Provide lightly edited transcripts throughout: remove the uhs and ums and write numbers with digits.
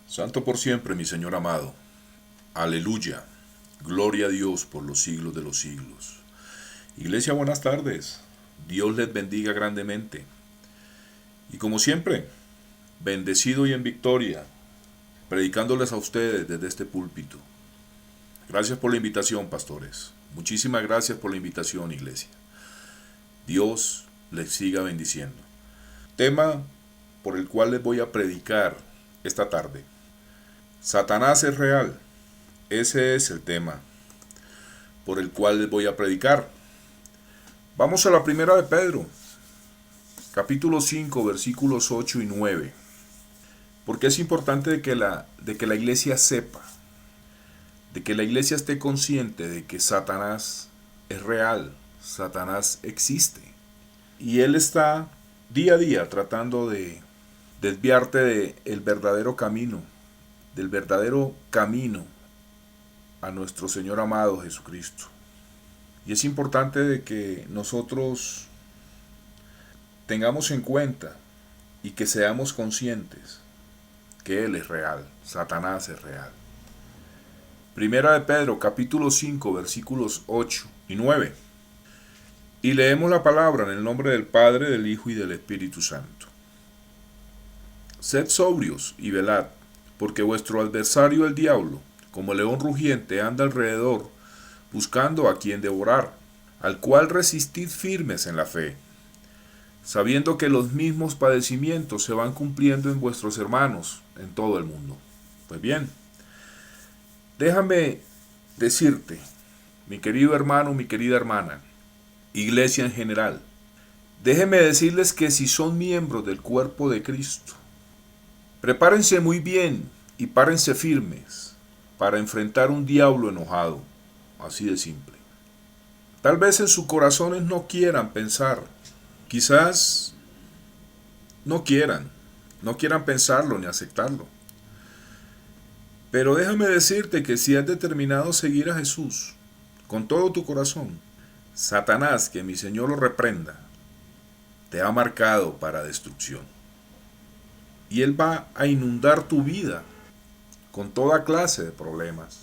Santo por siempre, mi Señor amado. Aleluya. Gloria a Dios por los siglos de los siglos. Iglesia, buenas tardes. Dios les bendiga grandemente. Y como siempre, bendecido y en victoria, predicándoles a ustedes desde este púlpito. Gracias por la invitación, pastores. Muchísimas gracias por la invitación, iglesia. Dios les siga bendiciendo. Tema por el cual les voy a predicar esta tarde. Satanás es real. Ese es el tema por el cual les voy a predicar. Vamos a la primera de Pedro, capítulo 5, versículos 8 y 9. Porque es importante de que la iglesia sepa, de que la iglesia esté consciente de que Satanás es real, Satanás existe. Y él está día a día tratando de desviarte del verdadero camino, a nuestro Señor amado Jesucristo. Y es importante de que nosotros tengamos en cuenta y que seamos conscientes que Él es real, Satanás es real. Primera de Pedro, capítulo 5, versículos 8 y 9. Y leemos la palabra en el nombre del Padre, del Hijo y del Espíritu Santo. Sed sobrios y velad, porque vuestro adversario el diablo, como león rugiente, anda alrededor, buscando a quien devorar, al cual resistid firmes en la fe, sabiendo que los mismos padecimientos se van cumpliendo en vuestros hermanos en todo el mundo. Pues bien, déjame decirte, mi querido hermano, mi querida hermana, iglesia en general, déjenme decirles que si son miembros del cuerpo de Cristo, prepárense muy bien y párense firmes para enfrentar un diablo enojado, así de simple. Tal vez en sus corazones no quieran pensar, quizás no quieran pensarlo ni aceptarlo. Pero déjame decirte que si has determinado seguir a Jesús con todo tu corazón, Satanás, que mi Señor lo reprenda, te ha marcado para destrucción. Y Él va a inundar tu vida con toda clase de problemas.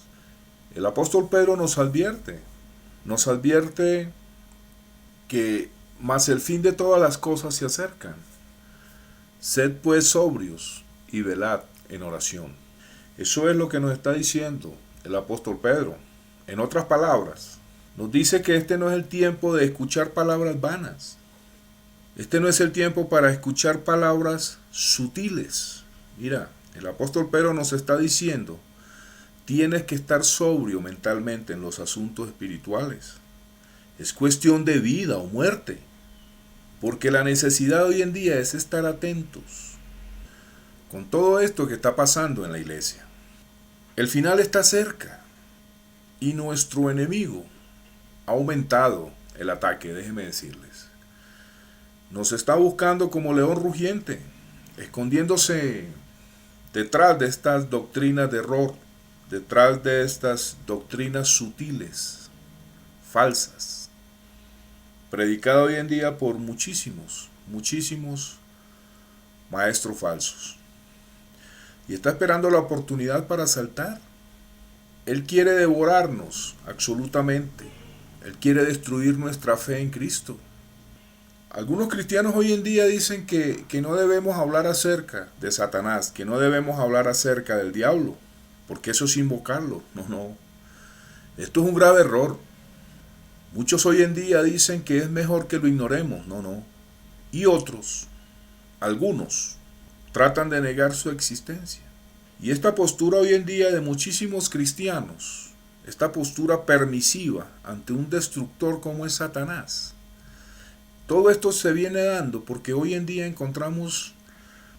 El apóstol Pedro nos advierte que mas el fin de todas las cosas se acercan. Sed pues sobrios y velad en oración. Eso es lo que nos está diciendo el apóstol Pedro. En otras palabras, nos dice que este no es el tiempo de escuchar palabras vanas. Este no es el tiempo para escuchar palabras sutiles. Mira, el apóstol Pedro nos está diciendo, tienes que estar sobrio mentalmente en los asuntos espirituales. Es cuestión de vida o muerte, porque la necesidad hoy en día es estar atentos con todo esto que está pasando en la iglesia. El final está cerca y nuestro enemigo ha aumentado el ataque, déjenme decirles. Nos está buscando como león rugiente, escondiéndose detrás de estas doctrinas de error, detrás de estas doctrinas sutiles, falsas, predicadas hoy en día por muchísimos maestros falsos. Y está esperando la oportunidad para saltar. Él quiere devorarnos absolutamente. Él quiere destruir nuestra fe en Cristo. Algunos cristianos hoy en día dicen que no debemos hablar acerca de Satanás, que no debemos hablar acerca del diablo, porque eso es invocarlo. No. Esto es un grave error. Muchos hoy en día dicen que es mejor que lo ignoremos. No. Y otros, algunos, tratan de negar su existencia. Y esta postura hoy en día de muchísimos cristianos, esta postura permisiva ante un destructor como es Satanás, todo esto se viene dando porque hoy en día encontramos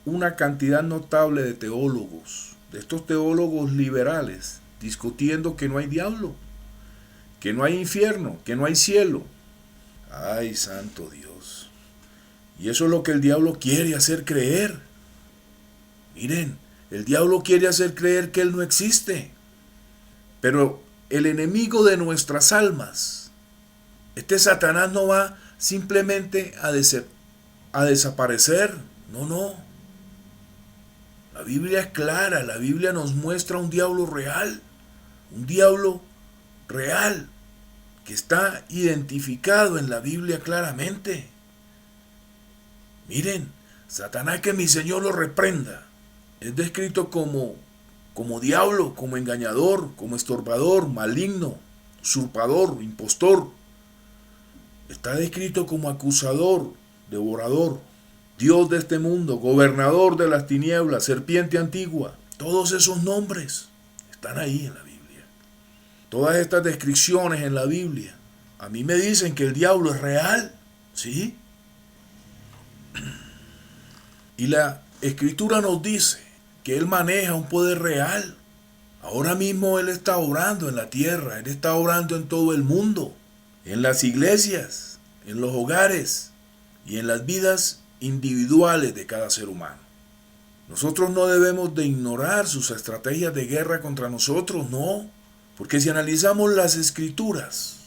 una cantidad notable de teólogos, de estos teólogos liberales, discutiendo que no hay diablo, que no hay infierno, que no hay cielo. ¡Ay, santo Dios! Y eso es lo que el diablo quiere hacer creer. Miren, el diablo quiere hacer creer que él no existe. Pero el enemigo de nuestras almas, este Satanás, no va simplemente a desaparecer. No. La Biblia es clara, la Biblia nos muestra un diablo real, que está identificado en la Biblia claramente. Miren, Satanás, que mi Señor lo reprenda, es descrito como diablo, como engañador, como estorbador, maligno, usurpador, impostor. Está descrito como acusador, devorador, Dios de este mundo, gobernador de las tinieblas, serpiente antigua. Todos esos nombres están ahí en la Biblia. Todas estas descripciones en la Biblia a mí me dicen que el diablo es real, ¿sí? Y la Escritura nos dice que Él maneja un poder real. Ahora mismo Él está obrando en la tierra, Él está obrando en todo el mundo, en las iglesias, en los hogares y en las vidas individuales de cada ser humano. Nosotros no debemos de ignorar sus estrategias de guerra contra nosotros, no, porque si analizamos las Escrituras,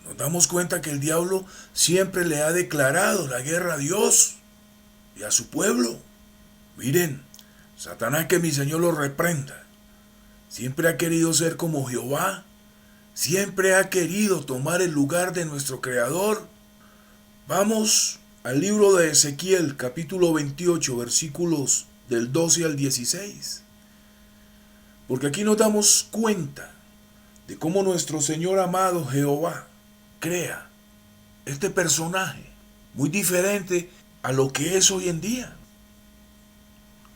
nos damos cuenta que el diablo siempre le ha declarado la guerra a Dios y a su pueblo. Miren, Satanás, que mi Señor lo reprenda, siempre ha querido ser como Jehová, siempre ha querido tomar el lugar de nuestro Creador. Vamos al libro de Ezequiel, capítulo 28, versículos del 12 al 16. Porque aquí nos damos cuenta de cómo nuestro Señor amado Jehová crea este personaje muy diferente a lo que es hoy en día.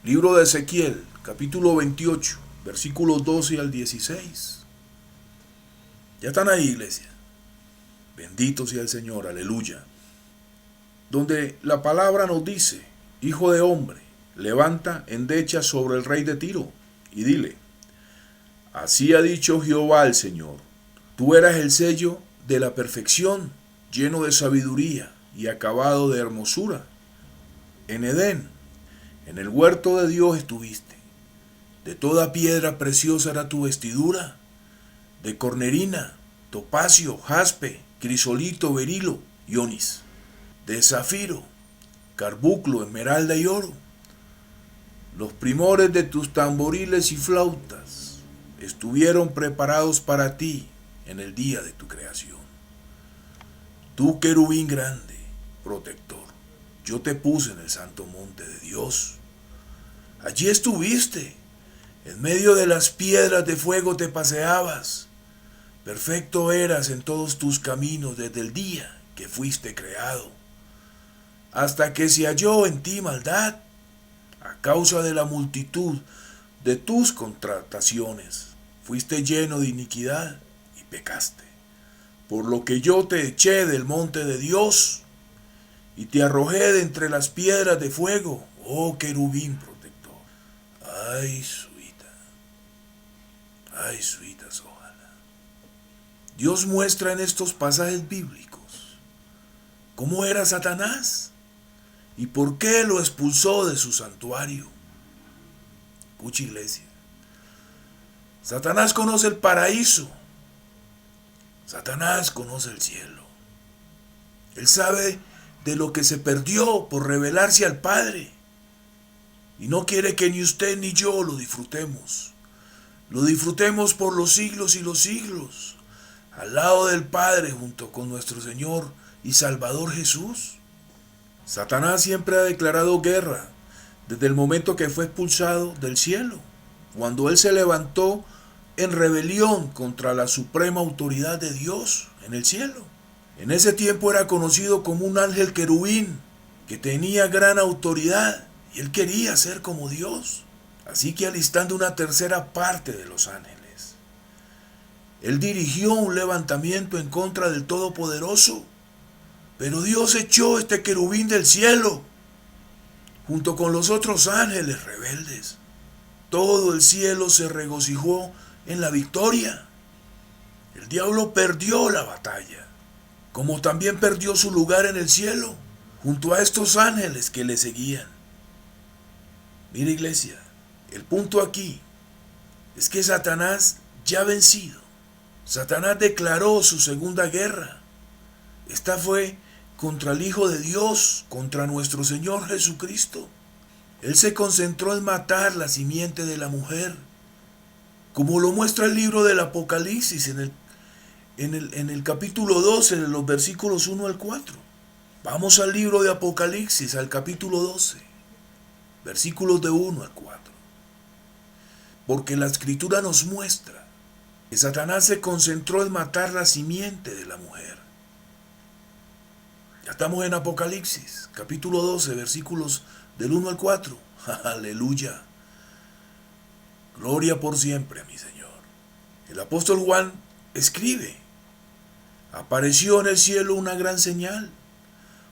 Libro de Ezequiel, capítulo 28, versículos 12 al 16. Ya están ahí, iglesia. Bendito sea el Señor, aleluya. Donde la palabra nos dice: Hijo de hombre, levanta endecha sobre el rey de Tiro y dile: así ha dicho Jehová el Señor, tú eras el sello de la perfección, lleno de sabiduría y acabado de hermosura. En Edén, en el huerto de Dios estuviste. De toda piedra preciosa era tu vestidura, de cornerina, topacio, jaspe, crisolito, berilo y onis, de zafiro, carbunclo, esmeralda y oro. Los primores de tus tamboriles y flautas estuvieron preparados para ti en el día de tu creación. Tú, querubín grande, protector, yo te puse en el santo monte de Dios. Allí estuviste, en medio de las piedras de fuego te paseabas. Perfecto eras en todos tus caminos desde el día que fuiste creado, hasta que se halló en ti maldad, a causa de la multitud de tus contrataciones. Fuiste lleno de iniquidad y pecaste, por lo que yo te eché del monte de Dios y te arrojé de entre las piedras de fuego, oh querubín protector. Ay, suitas, ojalá. Dios muestra en estos pasajes bíblicos cómo era Satanás y por qué lo expulsó de su santuario. Escucha, iglesia. Satanás conoce el paraíso. Satanás conoce el cielo. Él sabe de lo que se perdió por rebelarse al Padre. Y no quiere que ni usted ni yo lo disfrutemos. Lo disfrutemos por los siglos y los siglos, al lado del Padre junto con nuestro Señor y Salvador Jesús. Satanás siempre ha declarado guerra desde el momento que fue expulsado del cielo, cuando él se levantó en rebelión contra la suprema autoridad de Dios en el cielo. En ese tiempo era conocido como un ángel querubín que tenía gran autoridad y él quería ser como Dios. Así que alistando una tercera parte de los ángeles, él dirigió un levantamiento en contra del Todopoderoso. Pero Dios echó este querubín del cielo, junto con los otros ángeles rebeldes. Todo el cielo se regocijó en la victoria. El diablo perdió la batalla, como también perdió su lugar en el cielo, junto a estos ángeles que le seguían. Mira, iglesia, el punto aquí es que Satanás ya ha vencido. Satanás declaró su segunda guerra. Esta fue contra el Hijo de Dios, contra nuestro Señor Jesucristo. Él se concentró en matar la simiente de la mujer, como lo muestra el libro del Apocalipsis en el capítulo 12, en los versículos 1 al 4. Vamos al libro de Apocalipsis, al capítulo 12, versículos de 1 al 4. Porque la escritura nos muestra que Satanás se concentró en matar la simiente de la mujer. Ya estamos en Apocalipsis, capítulo 12, versículos del 1 al 4. Aleluya. Gloria por siempre a mi Señor. El apóstol Juan escribe: apareció en el cielo una gran señal,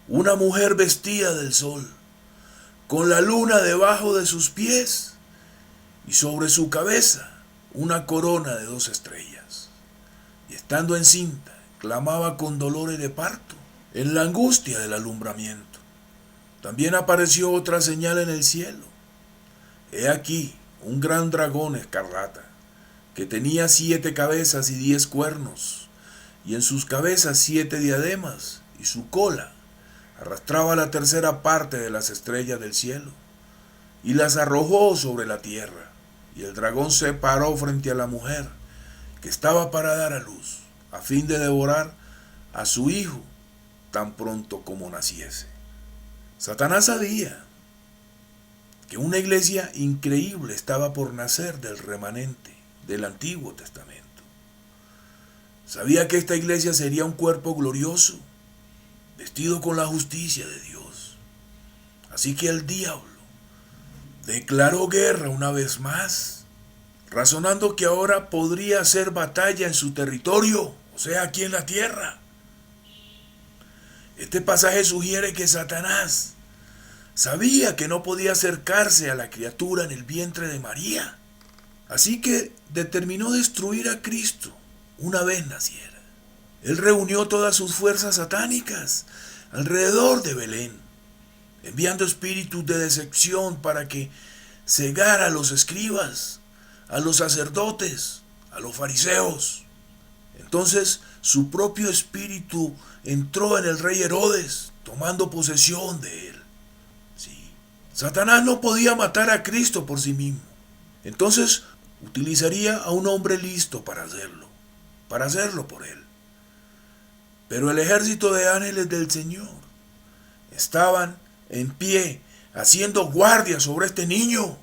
una mujer vestida del sol, con la luna debajo de sus pies, y sobre su cabeza una corona de 2 estrellas. Y estando encinta, clamaba con dolores de parto, en la angustia del alumbramiento. También apareció otra señal en el cielo. He aquí un gran dragón escarlata, que tenía 7 cabezas y 10 cuernos, y en sus cabezas 7 diademas, y su cola arrastraba la tercera parte de las estrellas del cielo, y las arrojó sobre la tierra. Y el dragón se paró frente a la mujer, que estaba para dar a luz, a fin de devorar a su hijo tan pronto como naciese. Satanás sabía que una iglesia increíble estaba por nacer del remanente del Antiguo Testamento. Sabía que esta iglesia sería un cuerpo glorioso, vestido con la justicia de Dios. Así que el diablo declaró guerra una vez más, razonando que ahora podría hacer batalla en su territorio, o sea, aquí en la tierra. Este pasaje sugiere que Satanás sabía que no podía acercarse a la criatura en el vientre de María, así que determinó destruir a Cristo una vez naciera. Él reunió todas sus fuerzas satánicas alrededor de Belén, enviando espíritus de decepción para que cegara a los escribas, a los sacerdotes, a los fariseos. Entonces su propio espíritu entró en el rey Herodes, tomando posesión de él. Sí, Satanás no podía matar a Cristo por sí mismo. Entonces utilizaría a un hombre listo para hacerlo por él. Pero el ejército de ángeles del Señor estaban en pie, haciendo guardia sobre este niño,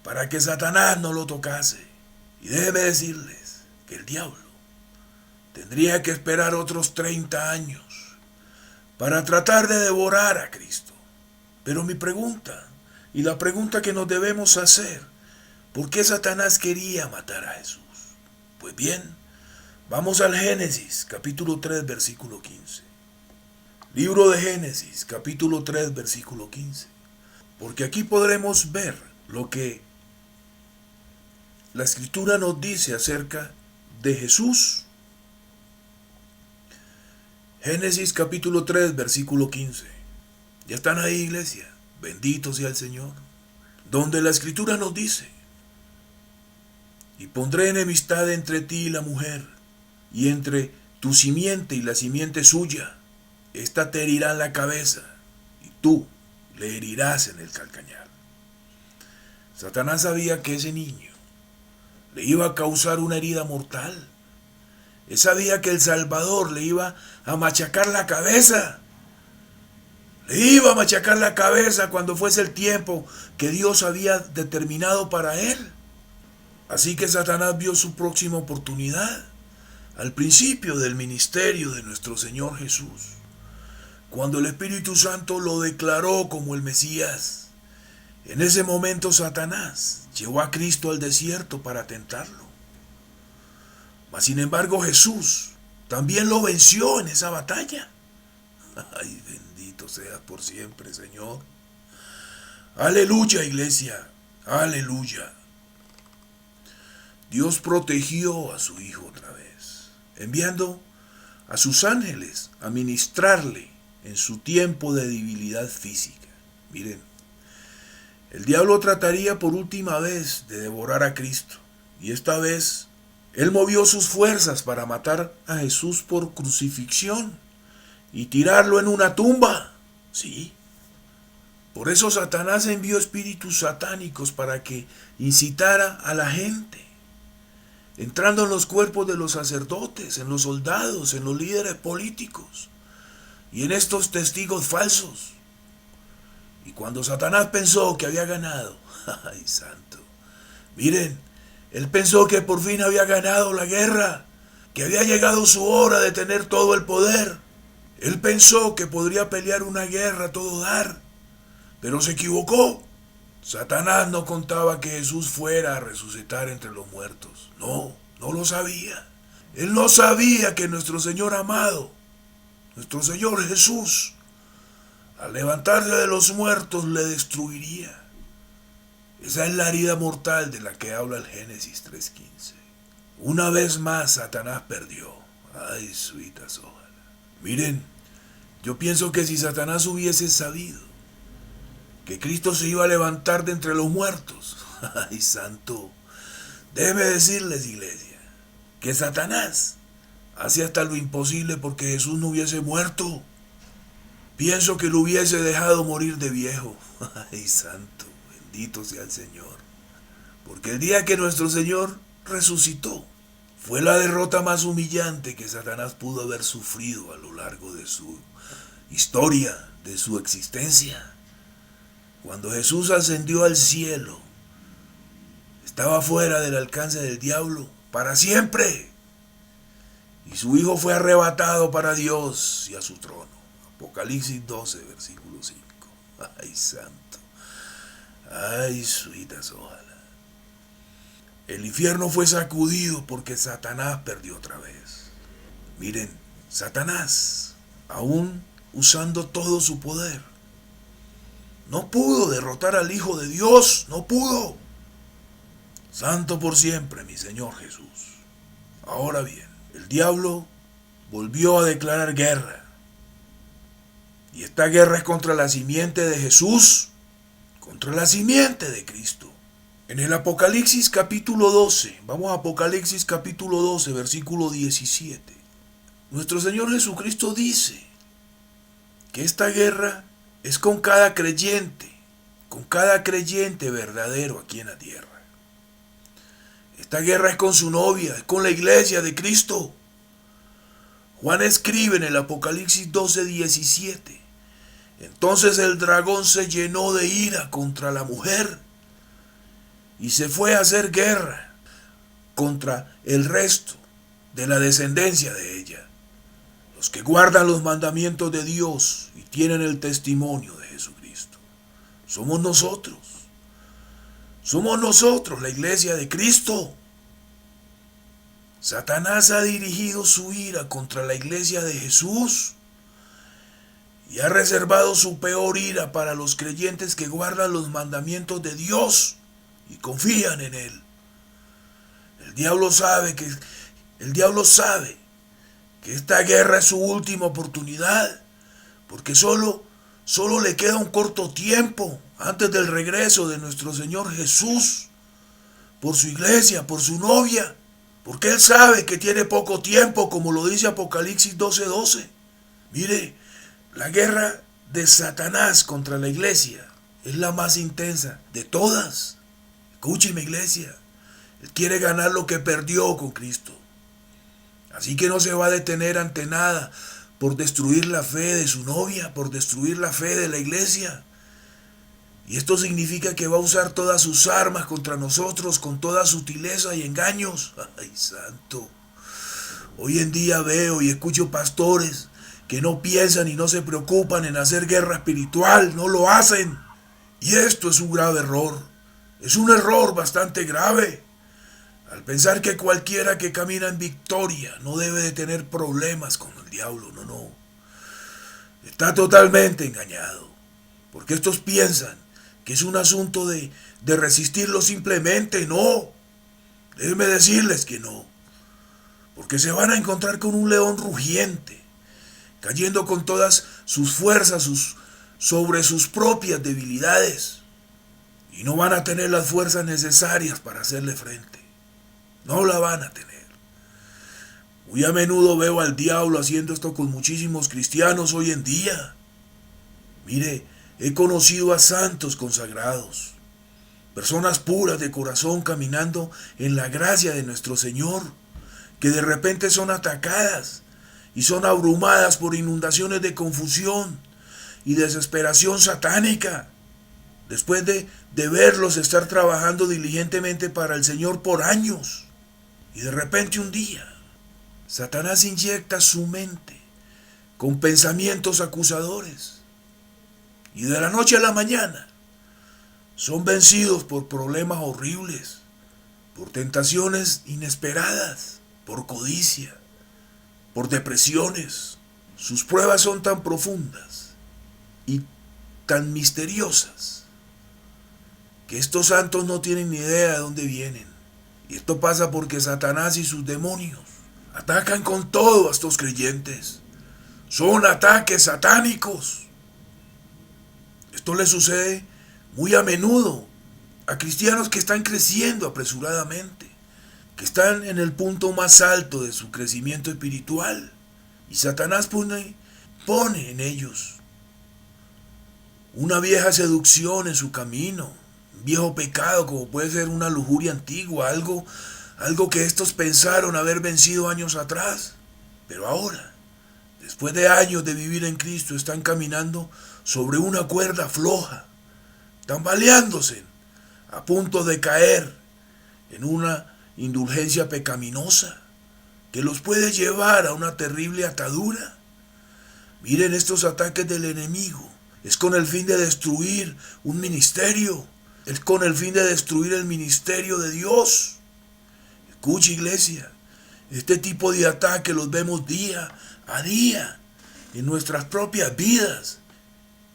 para que Satanás no lo tocase. Y déjeme decirles que el diablo tendría que esperar otros 30 años para tratar de devorar a Cristo. Pero mi pregunta, y la pregunta que nos debemos hacer, ¿por qué Satanás quería matar a Jesús? Pues bien, vamos al Génesis, capítulo 3, versículo 15. Libro de Génesis, capítulo 3, versículo 15. Porque aquí podremos ver lo que la Escritura nos dice acerca de Jesús. Génesis capítulo 3, versículo 15. ¿Ya están ahí, iglesia? Bendito sea el Señor. Donde la Escritura nos dice: y pondré enemistad entre ti y la mujer, y entre tu simiente y la simiente suya. Esta te herirá en la cabeza, y tú le herirás en el calcañar. Satanás sabía que ese niño le iba a causar una herida mortal. Él sabía que el Salvador le iba a machacar la cabeza. Le iba a machacar la cabeza cuando fuese el tiempo que Dios había determinado para él. Así que Satanás vio su próxima oportunidad al principio del ministerio de nuestro Señor Jesús, cuando el Espíritu Santo lo declaró como el Mesías. En ese momento Satanás llevó a Cristo al desierto para tentarlo. Mas sin embargo Jesús también lo venció en esa batalla. Ay, bendito seas por siempre, Señor. Aleluya, iglesia. Aleluya. Dios protegió a su Hijo otra vez, enviando a sus ángeles a ministrarle en su tiempo de debilidad física. Miren, el diablo trataría por última vez de devorar a Cristo, y esta vez él movió sus fuerzas para matar a Jesús por crucifixión y tirarlo en una tumba. Sí, Por eso Satanás envió espíritus satánicos para que incitara a la gente, entrando en los cuerpos de los sacerdotes, en los soldados, en los líderes políticos y en estos testigos falsos. Y cuando Satanás pensó que había ganado, ¡ay, santo! Miren, él pensó que por fin había ganado la guerra, que había llegado su hora de tener todo el poder. Él pensó que podría pelear una guerra a todo dar, pero se equivocó. Satanás no contaba que Jesús fuera a resucitar entre los muertos. No, no lo sabía. Él no sabía que nuestro Señor amado, nuestro Señor Jesús, al levantarse de los muertos le destruiría. Esa es la herida mortal de la que habla el Génesis 3:15. Una vez más Satanás perdió. Ay, suitas, ojalá. Miren, yo pienso que si Satanás hubiese sabido que Cristo se iba a levantar de entre los muertos, ay, santo, déjeme decirles, iglesia, que Satanás hace hasta lo imposible porque Jesús no hubiese muerto. Pienso que lo hubiese dejado morir de viejo. Ay, santo, bendito sea el Señor. Porque el día que nuestro Señor resucitó, fue la derrota más humillante que Satanás pudo haber sufrido a lo largo de su historia, de su existencia. Cuando Jesús ascendió al cielo, estaba fuera del alcance del diablo para siempre. Y su Hijo fue arrebatado para Dios y a su trono. Apocalipsis 12, versículo 5. Ay, santo. Ay, suitas, ojalá. El infierno fue sacudido porque Satanás perdió otra vez. Miren, Satanás, aún usando todo su poder, no pudo derrotar al Hijo de Dios, no pudo. Santo por siempre, mi Señor Jesús. Ahora bien, el diablo volvió a declarar guerra. Y esta guerra es contra la simiente de Jesús, contra la simiente de Cristo. En el Apocalipsis capítulo 12, vamos a Apocalipsis capítulo 12, versículo 17. Nuestro Señor Jesucristo dice que esta guerra es con cada creyente verdadero aquí en la tierra. Esta guerra es con su novia, es con la iglesia de Cristo. Juan escribe en el Apocalipsis 12, 17. Entonces el dragón se llenó de ira contra la mujer y se fue a hacer guerra contra el resto de la descendencia de ella, los que guardan los mandamientos de Dios y tienen el testimonio de Jesucristo. Somos nosotros, la iglesia de Cristo. Satanás ha dirigido su ira contra la iglesia de Jesús y ha reservado su peor ira para los creyentes que guardan los mandamientos de Dios y confían en Él. El diablo sabe que esta guerra es su última oportunidad, porque solo le queda un corto tiempo antes del regreso de nuestro Señor Jesús por su iglesia, por su novia, porque Él sabe que tiene poco tiempo, como lo dice Apocalipsis 12:12. Mire, la guerra de Satanás contra la iglesia es la más intensa de todas. Escúcheme, iglesia, Él quiere ganar lo que perdió con Cristo. Así que no se va a detener ante nada por destruir la fe de su novia, por destruir la fe de la iglesia. Y esto significa que va a usar todas sus armas contra nosotros con toda sutileza y engaños. ¡Ay, santo! Hoy en día veo y escucho pastores que no piensan y no se preocupan en hacer guerra espiritual, no lo hacen. Y esto es un grave error. Es un error bastante grave. Al pensar que cualquiera que camina en victoria no debe de tener problemas con el diablo, no. Está totalmente engañado. Porque estos piensan que es un asunto de resistirlo simplemente. No. Déjenme decirles que no. Porque se van a encontrar con un león rugiente, cayendo con todas sus fuerzas sobre sus propias debilidades. Y no van a tener las fuerzas necesarias para hacerle frente. No la van a tener. Muy a menudo veo al diablo haciendo esto con muchísimos cristianos hoy en día. Mire, He conocido a santos consagrados, personas puras de corazón caminando en la gracia de nuestro Señor, que de repente son atacadas y son abrumadas por inundaciones de confusión y desesperación satánica, después de verlos estar trabajando diligentemente para el Señor por años. Y de repente un día, Satanás inyecta su mente con pensamientos acusadores. Y de la noche a la mañana son vencidos por problemas horribles, por tentaciones inesperadas, por codicia, por depresiones. Sus pruebas son tan profundas y tan misteriosas que estos santos no tienen ni idea de dónde vienen. Y esto pasa porque Satanás y sus demonios atacan con todo a estos creyentes. Son ataques satánicos. Esto le sucede muy a menudo a cristianos que están creciendo apresuradamente, que están en el punto más alto de su crecimiento espiritual. Y Satanás pone en ellos una vieja seducción en su camino, un viejo pecado como puede ser una lujuria antigua, algo que estos pensaron haber vencido años atrás. Pero ahora, después de años de vivir en Cristo, están caminando sobre una cuerda floja, tambaleándose, a punto de caer en una indulgencia pecaminosa que los puede llevar a una terrible atadura. Miren estos ataques del enemigo. Es con el fin de destruir un ministerio. Es con el fin de destruir el ministerio de Dios. Escucha, iglesia, este tipo de ataques los vemos día a día en nuestras propias vidas,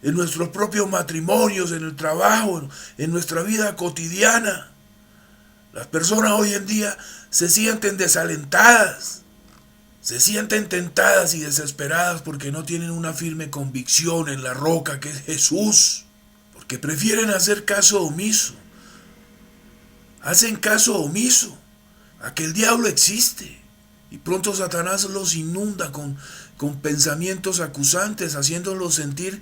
en nuestros propios matrimonios, en el trabajo, en nuestra vida cotidiana. Las personas hoy en día se sienten desalentadas, se sienten tentadas y desesperadas porque no tienen una firme convicción en la roca que es Jesús, porque prefieren hacer caso omiso. Hacen caso omiso a que el diablo existe, y pronto Satanás los inunda con pensamientos acusantes, haciéndolos sentir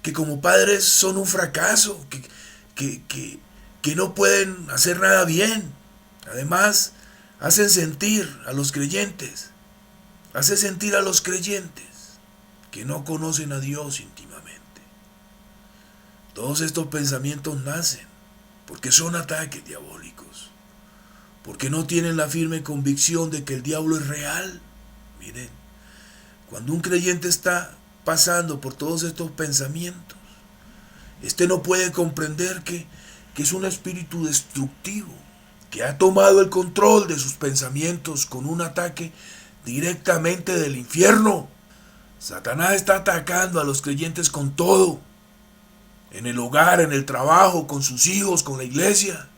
que como padres son un fracaso, que no pueden hacer nada bien. Además, hacen sentir a los creyentes que no conocen a Dios íntimamente. Todos estos pensamientos nacen porque son ataques diabólicos, porque no tienen la firme convicción de que el diablo es real. Miren, cuando un creyente está pasando por todos estos pensamientos, este no puede comprender que es un espíritu destructivo, que ha tomado el control de sus pensamientos con un ataque directamente del infierno. Satanás está atacando a los creyentes con todo, en el hogar, en el trabajo, con sus hijos, con la iglesia,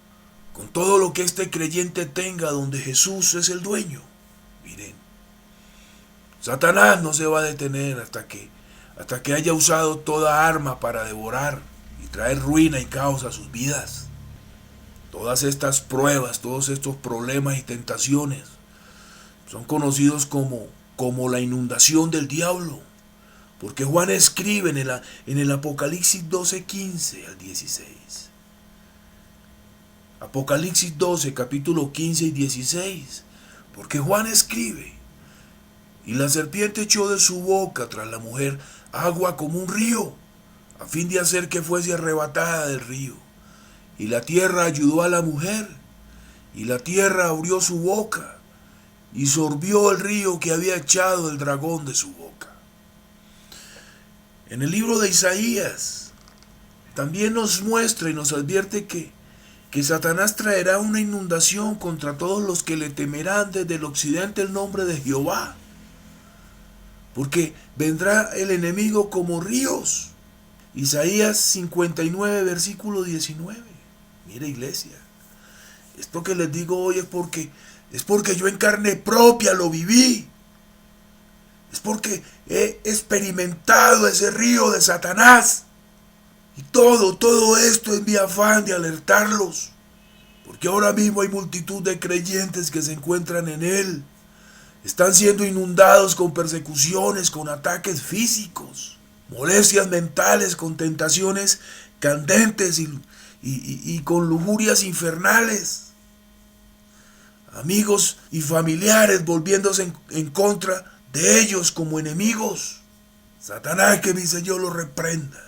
con todo lo que este creyente tenga donde Jesús es el dueño. Miren, Satanás no se va a detener hasta que haya usado toda arma para devorar y traer ruina y caos a sus vidas. Todas estas pruebas, todos estos problemas y tentaciones son conocidos como la inundación del diablo, porque Juan escribe en el Apocalipsis 12, 15 al 16. Apocalipsis 12, capítulo 15 y 16. Porque Juan escribe: y la serpiente echó de su boca tras la mujer agua como un río, a fin de hacer que fuese arrebatada del río. Y la tierra ayudó a la mujer, y la tierra abrió su boca, y sorbió el río que había echado el dragón de su boca. En el libro de Isaías también nos muestra y nos advierte que Satanás traerá una inundación contra todos los que le temerán desde el occidente el nombre de Jehová, porque vendrá el enemigo como ríos. Isaías 59, versículo 19. Mira, iglesia, esto que les digo hoy es porque yo en carne propia lo viví. Es porque he experimentado ese río de Satanás. Y todo esto es mi afán de alertarlos. Porque ahora mismo hay multitud de creyentes que se encuentran en él. Están siendo inundados con persecuciones, con ataques físicos. molestias mentales, con tentaciones candentes y con lujurias infernales. Amigos y familiares volviéndose en contra de ellos como enemigos. Satanás, que mi Señor lo reprenda,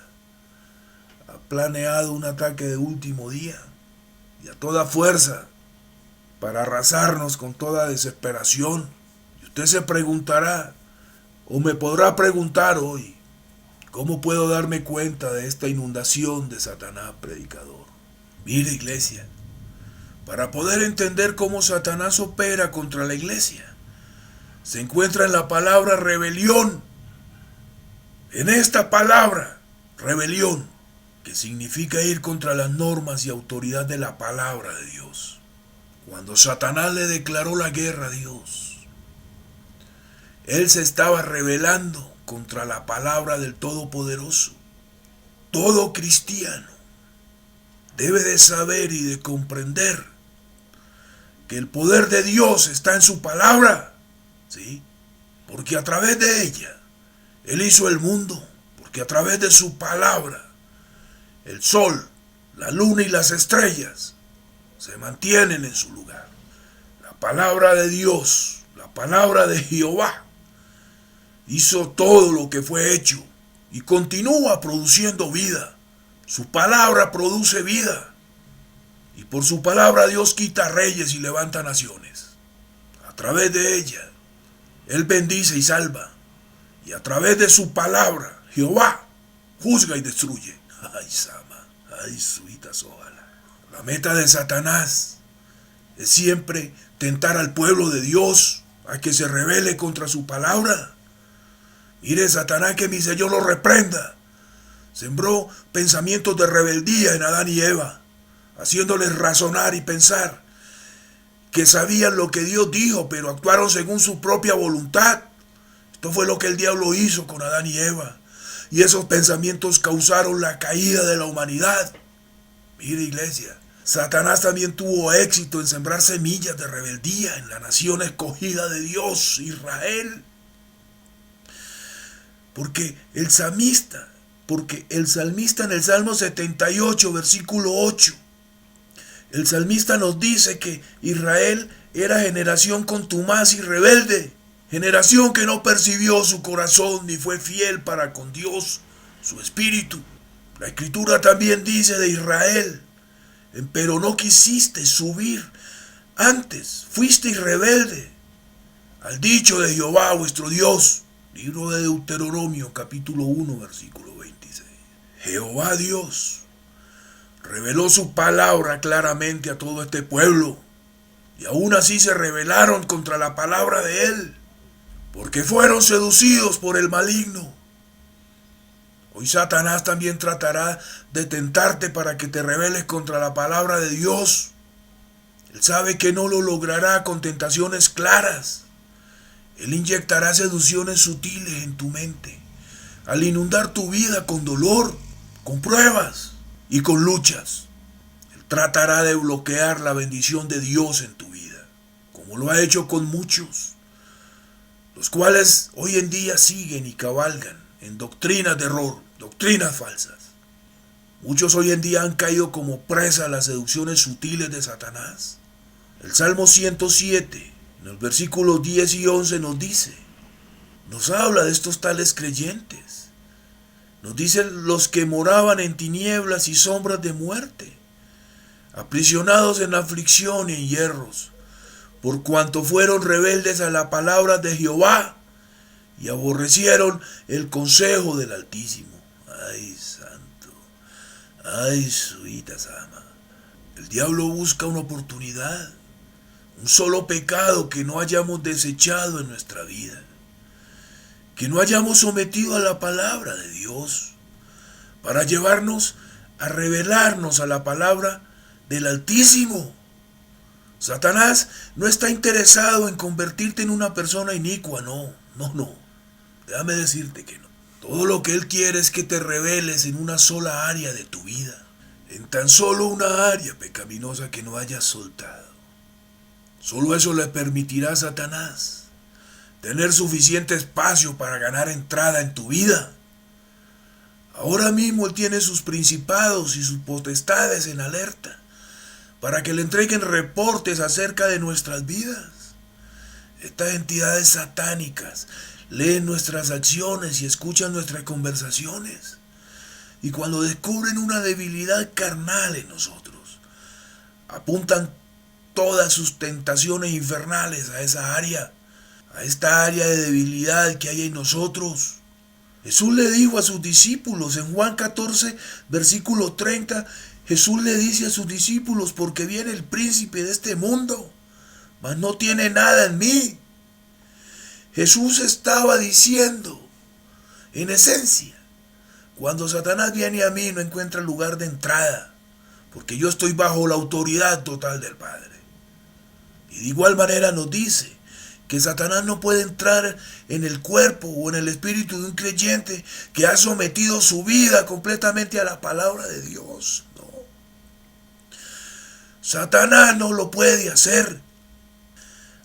ha planeado un ataque de último día y a toda fuerza para arrasarnos con toda desesperación. Y usted se preguntará, o me podrá preguntar hoy, ¿cómo puedo darme cuenta de esta inundación de Satanás predicador? Mire, iglesia, para poder entender cómo Satanás opera contra la iglesia, se encuentra en la palabra rebelión. En esta palabra, rebelión, que significa ir contra las normas y autoridad de la palabra de Dios. Cuando Satanás le declaró la guerra a Dios, él se estaba rebelando contra la palabra del Todopoderoso. Todo cristiano debe de saber y de comprender que el poder de Dios está en su palabra, ¿sí? Porque a través de ella Él hizo el mundo, porque a través de su palabra el sol, la luna y las estrellas se mantienen en su lugar. La palabra de Dios, la palabra de Jehová, hizo todo lo que fue hecho y continúa produciendo vida. Su palabra produce vida. Y por su palabra Dios quita reyes y levanta naciones. A través de ella, Él bendice y salva. Y a través de su palabra, Jehová juzga y destruye. Ay, Sama, ay, suitas, ojalá. La meta de Satanás es siempre tentar al pueblo de Dios a que se rebele contra su palabra. Mire, Satanás, que mi Señor lo reprenda. Sembró pensamientos de rebeldía en Adán y Eva, haciéndoles razonar y pensar que sabían lo que Dios dijo, pero actuaron según su propia voluntad. Esto fue lo que el diablo hizo con Adán y Eva. Y esos pensamientos causaron la caída de la humanidad. Mire, iglesia, Satanás también tuvo éxito en sembrar semillas de rebeldía en la nación escogida de Dios, Israel. Porque el salmista en el Salmo 78, versículo 8, el salmista nos dice que Israel era generación contumaz y rebelde, generación que no percibió su corazón ni fue fiel para con Dios, su espíritu. La escritura también dice de Israel, pero no quisiste subir, antes fuiste rebelde al dicho de Jehová vuestro Dios. Libro de Deuteronomio, capítulo 1, versículo 26. Jehová Dios reveló su palabra claramente a todo este pueblo, y aún así se rebelaron contra la palabra de Él, porque fueron seducidos por el maligno. Hoy Satanás también tratará de tentarte para que te rebeles contra la palabra de Dios. Él sabe que no lo logrará con tentaciones claras. Él inyectará seducciones sutiles en tu mente, al inundar tu vida con dolor, con pruebas y con luchas. Él tratará de bloquear la bendición de Dios en tu vida, como lo ha hecho con muchos, los cuales hoy en día siguen y cabalgan en doctrinas de error, doctrinas falsas. Muchos hoy en día han caído como presa a las seducciones sutiles de Satanás. El Salmo 107, en los versículos 10 y 11 nos habla de estos tales creyentes. Nos dice los que moraban en tinieblas y sombras de muerte, aprisionados en aflicción y en hierros, por cuanto fueron rebeldes a la palabra de Jehová y aborrecieron el consejo del Altísimo. Ay, santo, ay, suita sama. El diablo busca una oportunidad, un solo pecado que no hayamos desechado en nuestra vida, que no hayamos sometido a la palabra de Dios, para llevarnos a rebelarnos a la palabra del Altísimo. Satanás no está interesado en convertirte en una persona inicua, no. Déjame decirte que no. Todo lo que él quiere es que te rebeles en una sola área de tu vida, en tan solo una área pecaminosa que no hayas soltado. Solo eso le permitirá a Satanás tener suficiente espacio para ganar entrada en tu vida. Ahora mismo él tiene sus principados y sus potestades en alerta para que le entreguen reportes acerca de nuestras vidas. Estas entidades satánicas leen nuestras acciones y escuchan nuestras conversaciones. Y cuando descubren una debilidad carnal en nosotros, apuntan todas sus tentaciones infernales a esa área, a esta área de debilidad que hay en nosotros. Jesús le dijo a sus discípulos en Juan 14, versículo 30, Jesús le dice a sus discípulos, porque viene el príncipe de este mundo, mas no tiene nada en mí. Jesús estaba diciendo, en esencia, cuando Satanás viene a mí no encuentra lugar de entrada, porque yo estoy bajo la autoridad total del Padre. Y de igual manera nos dice que Satanás no puede entrar en el cuerpo o en el espíritu de un creyente que ha sometido su vida completamente a la palabra de Dios. No. Satanás no lo puede hacer,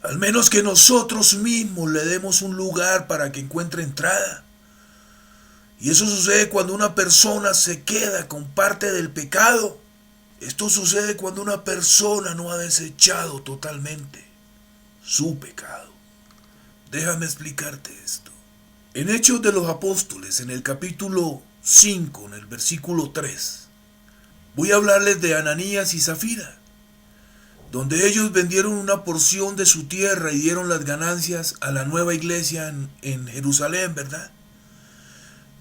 al menos que nosotros mismos le demos un lugar para que encuentre entrada. Y eso sucede cuando una persona se queda con parte del pecado. Esto sucede cuando una persona no ha desechado totalmente su pecado. Déjame explicarte esto. En Hechos de los Apóstoles, en el capítulo 5, en el versículo 3, voy a hablarles de Ananías y Zafira, donde ellos vendieron una porción de su tierra y dieron las ganancias a la nueva iglesia en Jerusalén, ¿verdad?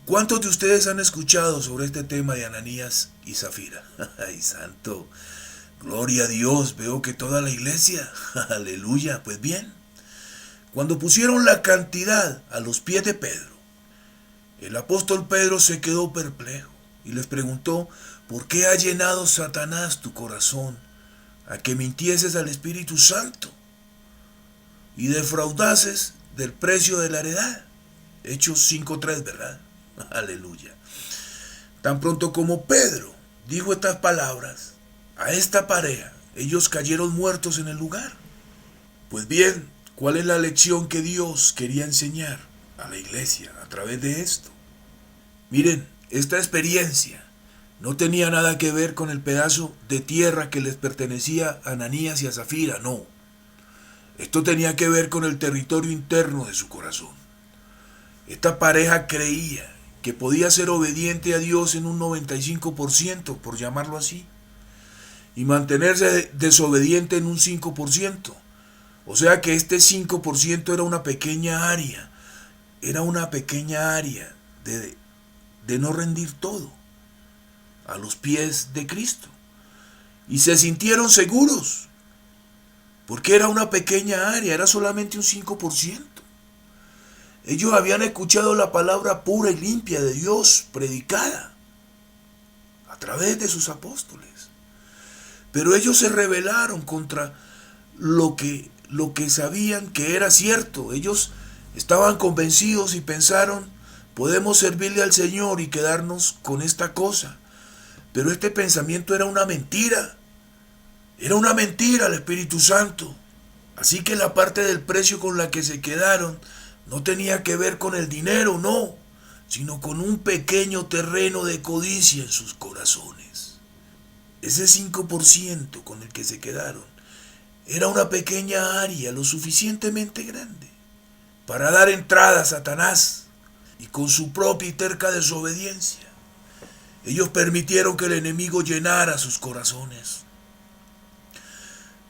¿Cuántos de ustedes han escuchado sobre este tema de Ananías y Zafira? ¡Ay, santo! Gloria a Dios, veo que toda la iglesia, aleluya. Pues bien, cuando pusieron la cantidad a los pies de Pedro, el apóstol Pedro se quedó perplejo y les preguntó, ¿por qué ha llenado Satanás tu corazón a que mintieses al Espíritu Santo y defraudases del precio de la heredad? Hechos 5:3, ¿verdad? Aleluya. Tan pronto como Pedro dijo estas palabras a esta pareja, ellos cayeron muertos en el lugar. Pues bien, ¿cuál es la lección que Dios quería enseñar a la iglesia a través de esto? Miren, esta experiencia no tenía nada que ver con el pedazo de tierra que les pertenecía a Ananías y a Zafira, no. Esto tenía que ver con el territorio interno de su corazón. Esta pareja creía que podía ser obediente a Dios en un 95%, por llamarlo así, y mantenerse desobediente en un 5%. O sea que este 5% era una pequeña área, de no rendir todo a los pies de Cristo. Y se sintieron seguros, porque era una pequeña área, era solamente un 5%. Ellos habían escuchado la palabra pura y limpia de Dios predicada a través de sus apóstoles. Pero ellos se rebelaron contra lo que sabían que era cierto. Ellos estaban convencidos y pensaron, podemos servirle al Señor y quedarnos con esta cosa. Pero este pensamiento era una mentira. Era una mentira al Espíritu Santo. Así que la parte del precio con la que se quedaron no tenía que ver con el dinero, no, sino con un pequeño terreno de codicia en sus corazones. Ese 5% con el que se quedaron era una pequeña área lo suficientemente grande para dar entrada a Satanás, y con su propia y terca desobediencia, ellos permitieron que el enemigo llenara sus corazones.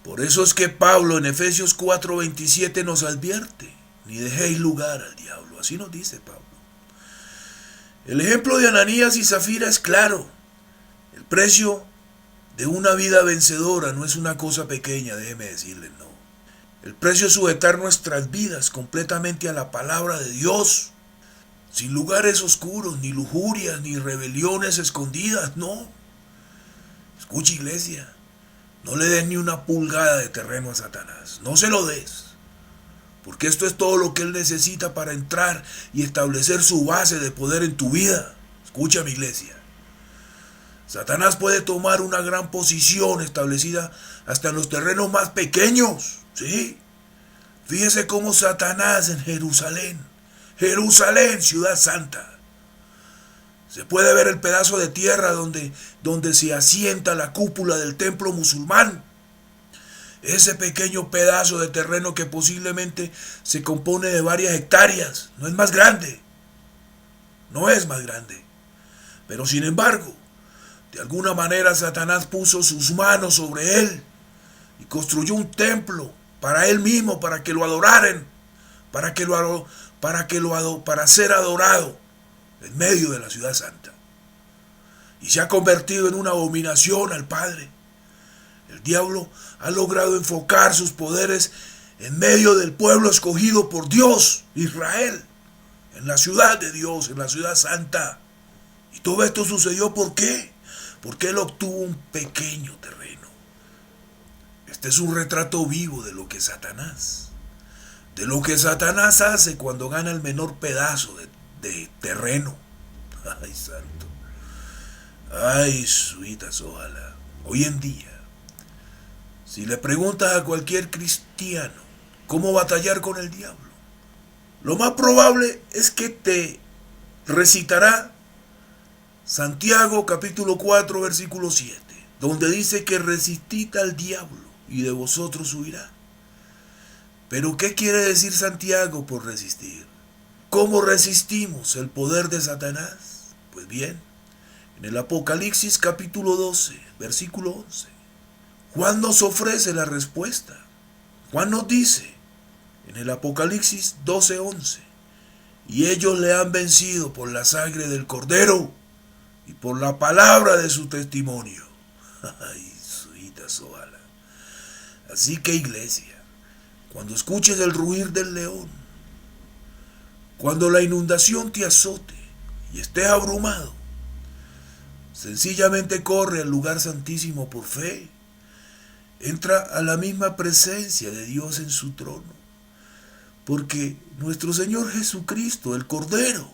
Por eso es que Pablo en Efesios 4:27 nos advierte, ni dejéis lugar al diablo. Así nos dice Pablo. El ejemplo de Ananías y Zafira es claro. El precio de una vida vencedora no es una cosa pequeña, déjeme decirle, no. El precio es sujetar nuestras vidas completamente a la palabra de Dios, sin lugares oscuros, ni lujurias, ni rebeliones escondidas, no. Escucha, iglesia, no le des ni una pulgada de terreno a Satanás, no se lo des. Porque esto es todo lo que él necesita para entrar y establecer su base de poder en tu vida. Escucha, mi iglesia. Satanás puede tomar una gran posición establecida hasta en los terrenos más pequeños. ¿Sí? Fíjese cómo Satanás en Jerusalén, ciudad santa, Se puede ver el pedazo de tierra donde se asienta la cúpula del templo musulmán. Ese pequeño pedazo de terreno que posiblemente se compone de varias hectáreas. No es más grande. No es más grande. Pero sin embargo, de alguna manera Satanás puso sus manos sobre él y construyó un templo para él mismo, para que lo adoraran, para ser adorado en medio de la ciudad santa. Y se ha convertido en una abominación al Padre. El diablo ha logrado enfocar sus poderes en medio del pueblo escogido por Dios, Israel, en la ciudad de Dios, en la ciudad santa. Y todo esto sucedió ¿por qué? Porque él obtuvo un pequeño terreno. Este es un retrato vivo de lo que Satanás hace cuando gana el menor pedazo de terreno. Ay, santo. Ay, suitas, ojalá. Hoy en día, si le preguntas a cualquier cristiano cómo batallar con el diablo, lo más probable es que te recitará Santiago capítulo 4 versículo 7, donde dice que resistid al diablo y de vosotros huirá. Pero ¿qué quiere decir Santiago por resistir? ¿Cómo resistimos el poder de Satanás? Pues bien, en el Apocalipsis capítulo 12, versículo 11, Juan nos ofrece la respuesta. Juan nos dice en el Apocalipsis 12:11, y ellos le han vencido por la sangre del Cordero y por la palabra de su testimonio. Ay, suitas, ojalá. Así que, iglesia, cuando escuches el rugir del león, cuando la inundación te azote y estés abrumado, sencillamente corre al lugar santísimo por fe. Entra a la misma presencia de Dios en su trono. Porque nuestro Señor Jesucristo, el Cordero,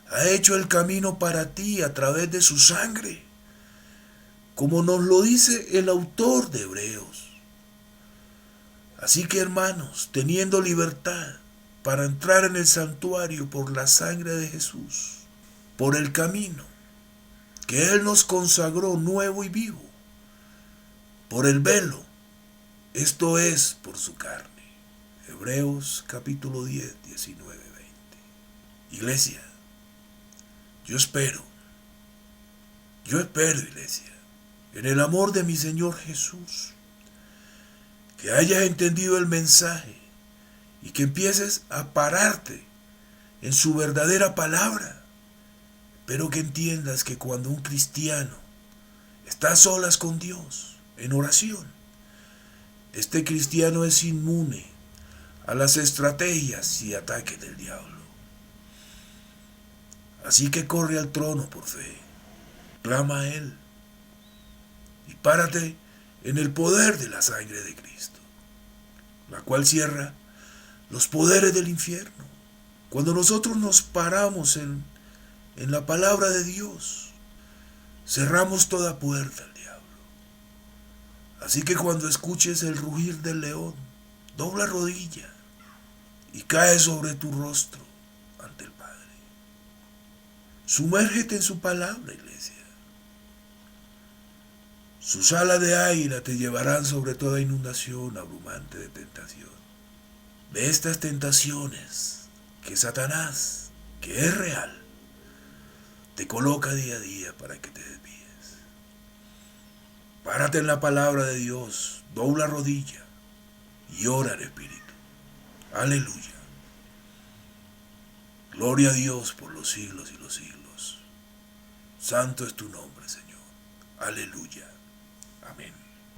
ha hecho el camino para ti a través de su sangre, como nos lo dice el autor de Hebreos. Así que, hermanos, teniendo libertad para entrar en el santuario por la sangre de Jesús, por el camino que Él nos consagró nuevo y vivo, por el velo, esto es por su carne. Hebreos capítulo 10, 19, 20. Iglesia, yo espero, iglesia, en el amor de mi Señor Jesús, que hayas entendido el mensaje y que empieces a pararte en su verdadera palabra, pero que entiendas que cuando un cristiano está a solas con Dios, en oración, este cristiano es inmune a las estrategias y ataques del diablo. Así que corre al trono por fe, clama a Él y párate en el poder de la sangre de Cristo, la cual cierra los poderes del infierno. Cuando nosotros nos paramos en la palabra de Dios, cerramos toda puerta al diablo. Así que cuando escuches el rugir del león, dobla rodilla y cae sobre tu rostro ante el Padre. Sumérgete en su palabra, iglesia. Sus alas de águila te llevarán sobre toda inundación abrumante de tentación. De estas tentaciones que Satanás, que es real, te coloca día a día para que te desvíes. Párate en la palabra de Dios, dobla rodilla y ora al Espíritu. Aleluya. Gloria a Dios por los siglos y los siglos. Santo es tu nombre, Señor. Aleluya. Amén.